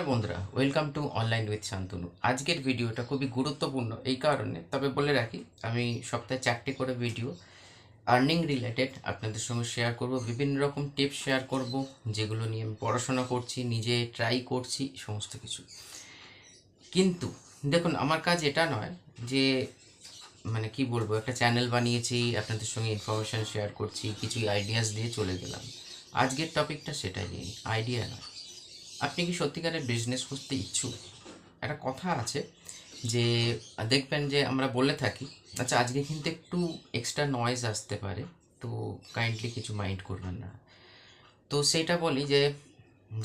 নমস্কার বন্ধুরা, welcome to online with Shantanu. আজকের ভিডিওটা খুবই গুরুত্বপূর্ণ এই কারণে, তবে বলে রাখি আমি সপ্তাহে 4টি করে ভিডিও আর্নিং রিলেটেড আপনাদের সঙ্গে শেয়ার করব। বিভিন্ন রকম টিপস শেয়ার করব যেগুলো নিয়ে আমি পড়াশোনা করছি, নিজে ট্রাই করছি সমস্ত কিছু। কিন্তু দেখুন, আমার কাজ এটা নয় যে মানে কি বলবো, একটা চ্যানেল বানিয়েছি, আপনাদের সঙ্গে ইনফরমেশান শেয়ার করছি, কিছু আইডিয়াস দিয়ে চলে গেলাম। আজকের টপিকটা সেটাই নিয়ে, আইডিয়া নয়। আপনি কি সত্যিকারের বিজনেস করতে ইচ্ছুক? একটা কথা আছে যে দেখবেন যে আমরা বলে থাকি, আচ্ছা আজকে কিন্তু একটু এক্সট্রা নয়েজ আসতে পারে, তো কাইন্ডলি কিছু মাইন্ড করবেন না। তো সেইটা বলি যে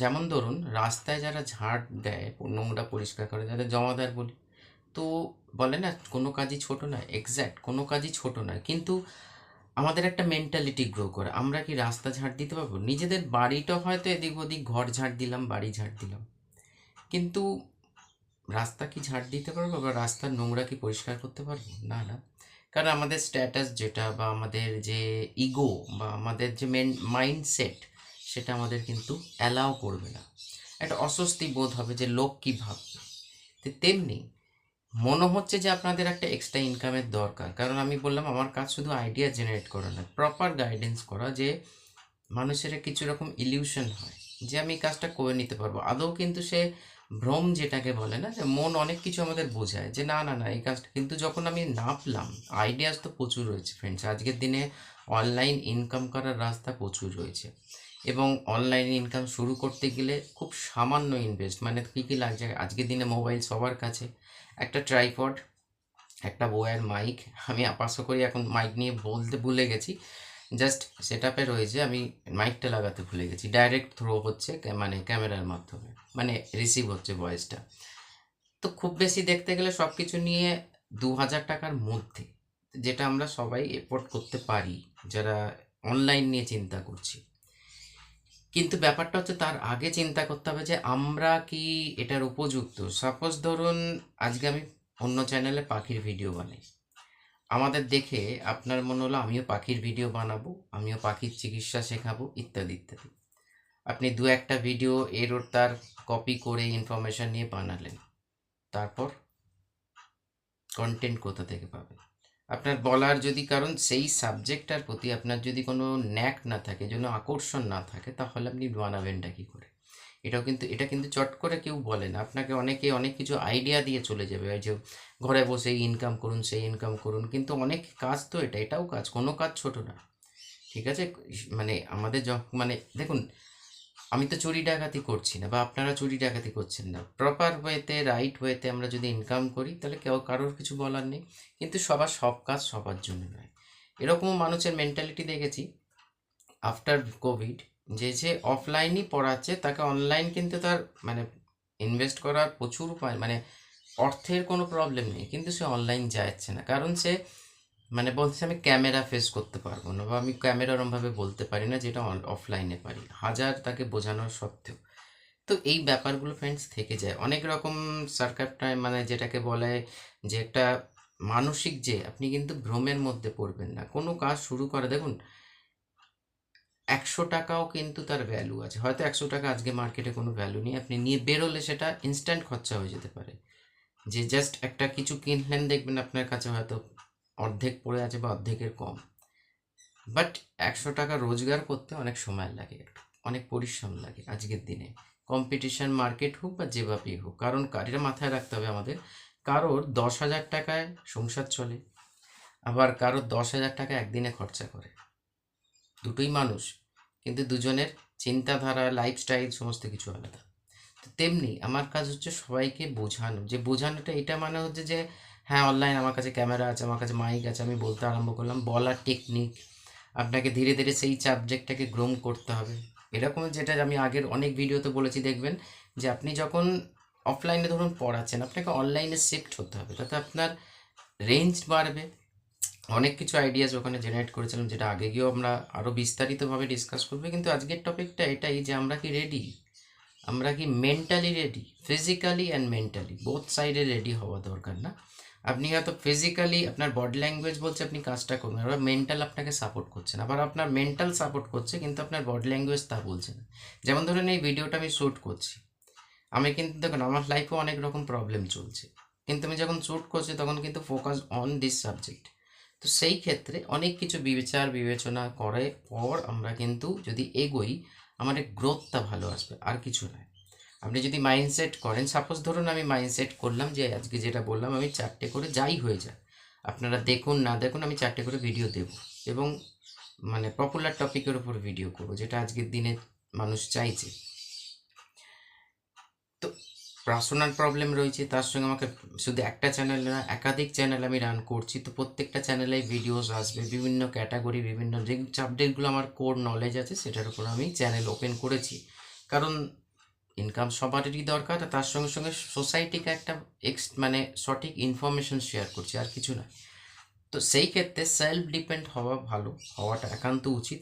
যেমন ধরুন রাস্তায় যারা ঝাড় দেয়, নোংরা পরিষ্কার করে, যাদের জমাদার বলি, তো বলে না কোনো কাজই ছোট নয়, এক্স্যাক্ট কোনো কাজই ছোট নয়, কিন্তু আমাদের একটা মেন্টালিটি গ্রো করে। আমরা কি রাস্তা ঝাড় দিতে পারবো? নিজেদের বাড়িটা হয়তো এদিক ওদিক ঘর ঝাড় দিলাম, বাড়ি ঝাড় দিলাম, কিন্তু রাস্তা কি ঝাড় দিতে পারবো বা রাস্তার নোংরা কি পরিষ্কার করতে পারবো? না, না। কারণ আমাদের স্ট্যাটাস যেটা বা আমাদের যে ইগো বা আমাদের যে মাইন্ডসেট, সেটা আমাদের কিন্তু অ্যালাউ করবে না। একটা অস্বস্তি বোধ হবে যে লোক কী ভাববে। তো তেমনি মনে হচ্ছে যে আপনাদের একটা এক্সট্রা ইনকামের দরকার, কারণ আমি বললাম আমার কাজ শুধু আইডিয়া জেনারেট করা না, প্রপার গাইডেন্স করা, যে মানুষের কিছু রকম ইলিউশন হয় যে আমি কাজটা করে নিতে পারবো। আদৌ কিন্তু সে ভ্রম যেটাকে বলে না, যে মন অনেক কিছু আমাদের বোঝায় যে না না না এই কাজটা, কিন্তু যখন আমি নাপলাম, আইডিয়াস তো প্রচুর রয়েছে ফ্রেন্ডস। আজকের দিনে অনলাইন ইনকাম করার রাস্তা প্রচুর রয়েছে, এবং অনলাইন ইনকাম শুরু করতে গেলে খুব সামান্য ইনভেস্ট, মানে কী কী লাগছে আজকের দিনে, মোবাইল সবার কাছে, একটা ট্রাইপড, একটা বয়ার মাইক। আমি আপাতত করি এখন মাইক নিয়ে বলতে ভুলে গেছি, জাস্ট সেট আপে রয়েছে, আমি মাইকটা লাগাতে ভুলে গেছি। ডাইরেক্ট থ্রো হচ্ছে মানে ক্যামেরার মাধ্যমে, মানে রিসিভ হচ্ছে ভয়েসটা। তো খুব বেশি দেখতে গেলে সব কিছু নিয়ে 2000 টাকার মধ্যে, যেটা আমরা সবাই এফোর্ড করতে পারি যারা অনলাইন নিয়ে চিন্তা করছি। কিন্তু ব্যাপারটা হচ্ছে তার আগে চিন্তা করতে হবে যে আমরা কি এটার উপযুক্ত। সাপোজ ধরুন আজকে আমি অন্য চ্যানেলে পাখির ভিডিও বানাই, আমাদের দেখে আপনার মনে হলো আমিও পাখির ভিডিও বানাবো, আমিও পাখির চিকিৎসা শেখাবো, ইত্যাদি ইত্যাদি। আপনি দু একটা ভিডিও এর ওর তার কপি করে ইনফরমেশান নিয়ে বানালেন, তারপর কন্টেন্ট কোথা থেকে পাবেন? আপনার বলার যদি, কারণ সেই সাবজেক্টটার প্রতি আপনার যদি কোনো ন্যাক না থাকে, যেন আকর্ষণ না থাকে, তাহলে আপনি বানাবেনটা কী করে? এটা কিন্তু চট করে কেউ বলে না আপনাকে। অনেকে অনেক কিছু আইডিয়া দিয়ে চলে যাবে, ওই যে ঘরে বসে ইনকাম করুন, সেই ইনকাম করুন, কিন্তু অনেক কাজ তো এটাও কাজ, কোনো কাজ ছোট না। ঠিক আছে? মানে আমাদের মানে দেখুন, আমি তো চুরি ডাকাতি করছি না, বা আপনারা চুরি ডাকাতি করছেন না। প্রপার ওয়েতে, রাইট ওয়েতে আমরা যদি ইনকাম করি, তাহলে কেউ কারোর কিছু বলার নেই। কিন্তু সব কাজ সবার জন্য নয়। এরকমও মানুষের মেন্টালিটি দেখেছি আফটার কোভিড, যে অফলাইনই পড়াচ্ছে তাকে অনলাইন কিন্তু তার মানে ইনভেস্ট করার প্রচুর উপায়, মানে অর্থের কোনো প্রবলেম নেই, কিন্তু সে অনলাইন যাচ্ছে না, কারণ সে মানে বলছে আমি ক্যামেরা ফেস করতে পারবো না, বা আমি ক্যামেরা ওরমভাবে বলতে পারি না যেটা অফলাইনে পারি, হাজার তাকে বোঝানোর সত্ত্বেও। তো এই ব্যাপারগুলো ফ্রেন্ডস থেকে যায় অনেক রকম সার্কার টাইম, মানে যেটাকে বলে যে একটা মানসিক, যে আপনি কিন্তু ভ্রমের মধ্যে পড়বেন না। কোনো কাজ শুরু করে দেখুন, 100 টাকাও কিন্তু তার ভ্যালু আছে। হয়তো 100 টাকা আজকে মার্কেটে কোনো ভ্যালু নেই, আপনি নিয়ে বেরোলে সেটা ইনস্ট্যান্ট খরচা হয়ে যেতে পারে। যে জাস্ট একটা কিছু কিনলেন, দেখবেন আপনার কাছে হয়তো অর্ধেক পড়ে আছে বা অর্ধেকের কম। বাট 100 টাকা রোজগার করতে অনেক সময় লাগে, অনেক পরিশ্রম লাগে আজকের দিনে, কম্পিটিশন মার্কেট হোক বা যেভাবেই হোক। কারণ এটা মাথায় রাখতে হবে আমাদের, কারোর 10,000 টাকায় সংসার চলে, আবার কারোর 10,000 টাকা একদিনে খরচা করে। দুটোই মানুষ, কিন্তু দুজনের চিন্তাধারা, লাইফস্টাইল সমস্ত কিছু আলাদা। তো তেমনি আমার কাজ হচ্ছে সবাইকে বোঝানো, যে বোঝানোটা এটা মানে হচ্ছে যে হ্যাঁ অনলাইন আমার কাছে ক্যামেরা আছে, আমার কাছে মাইক আছে, আমি বলতে আরম্ভ করলাম, বলার টেকনিক, আপনাকে ধীরে ধীরে সেই সাবজেক্টটাকে গ্রোম করতে হবে। এরকম যেটা আমি আগের অনেক ভিডিওতে বলেছি, দেখবেন যে আপনি যখন অফলাইনে ধরুন পড়াচ্ছেন, আপনাকে অনলাইনে শিফট হতে হবে, তাতে আপনার রেঞ্জ বাড়বে। অনেক কিছু আইডিয়াস ওখানে জেনারেট করেছিলাম, যেটা আগে গিয়েও আমরা আরও বিস্তারিতভাবে ডিসকাস করবো, কিন্তু আজকের টপিকটা এটাই যে আমরা কি রেডি, আমরা কি mentally ready, physically and mentally both সাইডে রেডি হওয়া দরকার। না আপনি হয়তো ফিজিক্যালি আপনার বডি ল্যাঙ্গুয়েজ বলছে আপনি কাজটা করবেন, আবার মেন্টাল আপনাকে সাপোর্ট করছে না, আবার আপনার মেন্টাল সাপোর্ট করছে কিন্তু আপনার বডি ল্যাঙ্গুয়েজ তা বলছে না। যেমন ধরুন এই ভিডিওটা আমি শ্যুট করছি, আমি কিন্তু দেখুন আমার লাইফে অনেক রকম প্রবলেম চলছে, কিন্তু আমি যখন শ্যুট করছি তখন কিন্তু ফোকাস অন দিস সাবজেক্ট। তো সেই ক্ষেত্রে অনেক কিছু বিচার বিবেচনা করে পর আমরা কিন্তু যদি এগোই, আমাদের গ্রোথটা ভালো আসবে, আর কিছু নয়। আপনি যদি মাইন্ডসেট করেন, সাপোজ ধরুন আমি মাইন্ডসেট করলাম যে আজকে যেটা বললাম আমি 4টে করে যাই হয়ে যায়, আপনারা দেখুন না দেখুন আমি 4টে করে ভিডিও দেব, এবং মানে পপুলার টপিকের উপর ভিডিও করব যেটা আজকের দিনে মানুষ চাইছে। তো পার্সোনাল প্রবলেম রয়েছে, তার সঙ্গে আমাকে শুধু একটা চ্যানেল না একাধিক চ্যানেল আমি রান করছি, তো প্রত্যেকটা চ্যানেলে ভিডিওস আসবে বিভিন্ন ক্যাটাগরি, বিভিন্ন যে সাবজেক্টগুলো আমার কোর নলেজ আছে সেটার উপর আমি চ্যানেল ওপেন করেছি। কারণ ইনকাম সবারই দরকার, আর তার সঙ্গে সঙ্গে সোসাইটিকে একটা মানে সঠিক ইনফরমেশন শেয়ার করছি, আর কিছু না। তো সেই ক্ষেত্রে সেলফ ডিপেন্ড হওয়া ভালো, হওয়াটা একান্ত উচিত।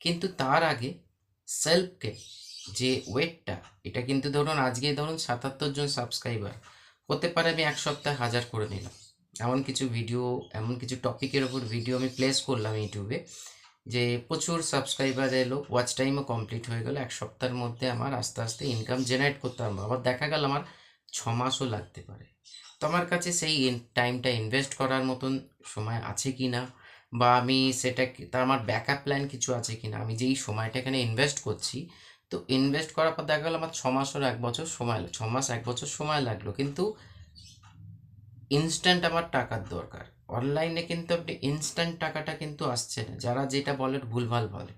কিন্তু তার আগে সেলফকে যে ওয়েটটা, এটা কিন্তু ধরুন আজকে ধরুন 77 জন সাবস্ক্রাইবার, হতে পারে আমি এক সপ্তাহে 1000 করে নিলাম। এমন কিছু ভিডিও, এমন কিছু টপিকের ওপর ভিডিও আমি প্লেস করলাম ইউটিউবে, যে প্রচুর সাবস্ক্রাইবার এলো, ওয়াচ টাইমও কমপ্লিট হয়ে গেল, এক সপ্তাহের মধ্যে আমার আস্তে আস্তে ইনকাম জেনারেট করতে পারবো। আবার দেখা গেল আমার 6 মাসও লাগতে পারে। তো আমার কাছে সেই টাইমটা ইনভেস্ট করার মতন সময় আছে কি না, বা আমি সেটা তার আমার ব্যাকআপ প্ল্যান কিছু আছে কি না, আমি যেই সময়টা এখানে ইনভেস্ট করছি, তো ইনভেস্ট করার পর দেখা গেল আমার 6 মাস আর 1 বছর সময়, 6 মাস 1 বছর সময় লাগলো, কিন্তু ইনস্ট্যান্ট আমার টাকার দরকার। অনলাইনে কিন্তু আপনি ইনস্ট্যান্ট টাকাটা কিন্তু আসছে না, যারা যেটা বলে ভুলভাল বলে।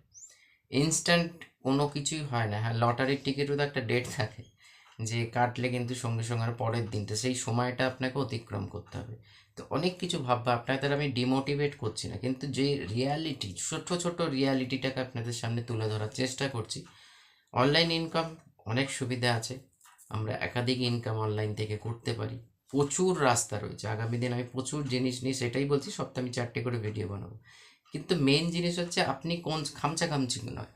ইনস্ট্যান্ট কোনো কিছুই হয় না। হ্যাঁ, লটারির টিকিটও তো একটা ডেট থাকে, যে কাটলে কিন্তু সঙ্গে সঙ্গে আর পরের দিনটা, সেই সময়টা আপনাকে অতিক্রম করতে হবে। তো অনেক কিছু ভাববা, আপনাদের আমি ডিমোটিভেট করছি না, কিন্তু যে রিয়ালিটি, ছোট ছোট রিয়ালিটিটাকে আপনাদের সামনে তুলে ধরার চেষ্টা করছি। অনলাইন ইনকাম অনেক সুবিধা আছে, আমরা একাধিক ইনকাম অনলাইন থেকে করতে পারি, প্রচুর রাস্তা রয়েছে। আগামী দিন আমি প্রচুর জিনিস নিয়ে সেটাই বলছি, সপ্তাহে আমি 4টে করে ভিডিও বানাবো। কিন্তু মেন জিনিস হচ্ছে আপনি কোন খামচি নয়।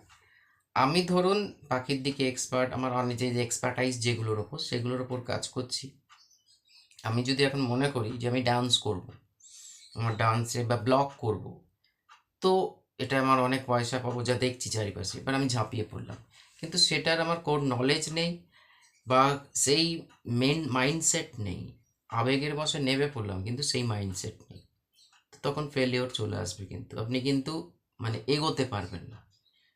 আমি ধরুন পাখির দিকে এক্সপার্ট, আমার অনেক যে এক্সপার্টাইজ যেগুলোর ওপর সেগুলোর ওপর কাজ করছি। আমি যদি এখন মনে করি যে আমি ডান্স করব, আমার ডান্সে বা ব্লগ করব, তো এটা আমার অনেক পয়সা পাবো যা দেখছি চারিপাশে, এবার আমি ঝাঁপিয়ে পড়লাম, কিন্তু সেটার আমার কোর নলেজ নেই, বা সেই মেন মাইন্ডসেট নেই। আবেগের বশে নেমে পড়লাম কিন্তু সেই মাইন্ডসেট নেই, তো তখন ফেলিওর চলে আসবে, কিন্তু আপনি কিন্তু মানে এগোতে পারবেন না।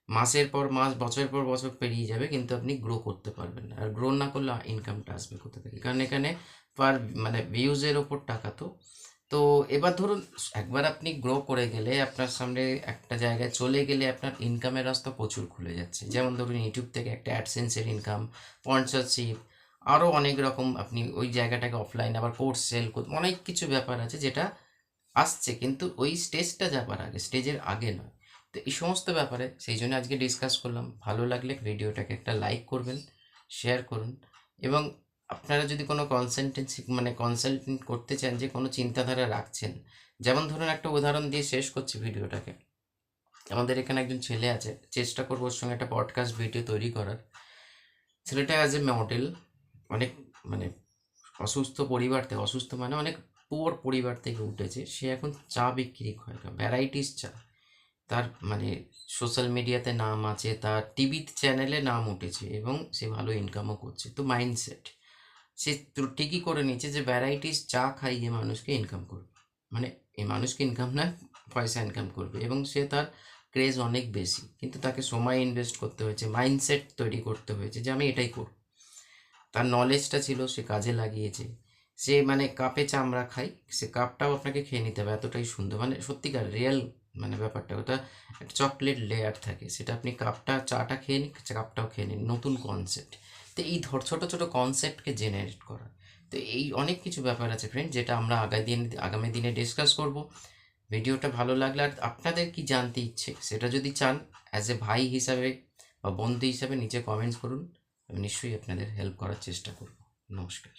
মাসের পর মাস, বছরের পর বছর পেরিয়ে যাবে, কিন্তু আপনি গ্রো করতে পারবেন না। আর গ্রো না করলে ইনকামটা আসবে কোথা থেকে? কারণ এখানে পার মানে ভিউজের ওপর টাকা। তো তো এবার ধরুন একবার আপনি গ্রো করে গেলে, আপনার সামনে একটা জায়গায় চলে গেলে আপনার ইনকামের রাস্তা প্রচুর খুলে যাচ্ছে। যেমন ধরুন ইউটিউব থেকে একটা অ্যাডসেন্সের ইনকাম, স্পন্সরশিপ, আরও অনেক রকম, আপনি ওই জায়গাটাকে অফলাইন আবার কোর্স সেল করতে, অনেক কিছু ব্যাপার আছে যেটা আসছে, কিন্তু ওই স্টেজটা যাবার আগে, স্টেজের আগে নয়। তো এই সমস্ত ব্যাপারে সেই জন্য আজকে ডিসকাস করলাম। ভালো লাগলে ভিডিওটাকে একটা লাইক করবেন, শেয়ার করুন, এবং আপনারা যদি কোনো কনসালটেন্সি মানে কনসাল্টেন্ট করতে চান, যে কোনো চিন্তাধারা রাখছেন, যেমন ধরুন একটা উদাহরণ দিয়ে শেষ করছি ভিডিওটাকে। আমাদের এখানে একজন ছেলে আছে, চেষ্টা করবো ওর সঙ্গে একটা পডকাস্ট ভিডিও তৈরি করার। ছেলেটা অ্যাজ এ মডেল, অনেক মানে অসুস্থ পরিবার থেকে, অসুস্থ মানে অনেক পুয়ার পরিবার থেকে উঠেছে, সে এখন চা বিক্রি করে, ভ্যারাইটিস চা। তার মানে সোশ্যাল মিডিয়াতে নাম আছে, তার টিভি চ্যানেলে নাম উঠেছে, এবং সে ভালো ইনকামও করছে। তো মাইন্ডসেট সে তো ঠিকই করে নিয়েছে যে ভ্যারাইটিস চা খাইয়ে মানুষকে ইনকাম করবে, মানে এই মানুষকে ইনকাম না, পয়সা ইনকাম করবে, এবং সে তার ক্রেজ অনেক বেশি, কিন্তু তাকে সময় ইনভেস্ট করতে হয়েছে, মাইন্ডসেট তৈরি করতে হয়েছে যে আমি এটাই করব। তার নলেজটা ছিল, সে কাজে লাগিয়েছে। সে মানে কাপে চা আমরা খাই, সে কাপটাও আপনাকে খেয়ে নিতে হবে, এতটাই সুন্দর, মানে সত্যিকার রিয়েল মানে ব্যাপারটা, ওটা একটা চকলেট লেয়ার থাকে, সেটা আপনি কাপটা চাটা খেয়ে নিন, কাপটাও খেয়ে নিন, নতুন কনসেপ্ট। তো এই ছোটো ছোটো কনসেপ্টকে জেনারেট করা, তো এই অনেক কিছু ব্যাপার আছে ফ্রেন্ড, যেটা আমরা আগামী দিনে ডিসকাস করব। ভিডিওটা ভালো লাগলে, আর আপনাদের কি জানতে ইচ্ছে সেটা যদি চান, অ্যাজ এ ভাই হিসাবে বা বন্ধু হিসাবে নিচে কমেন্টস করুন, আমি নিশ্চয়ই আপনাদের হেল্প করার চেষ্টা করব। নমস্কার।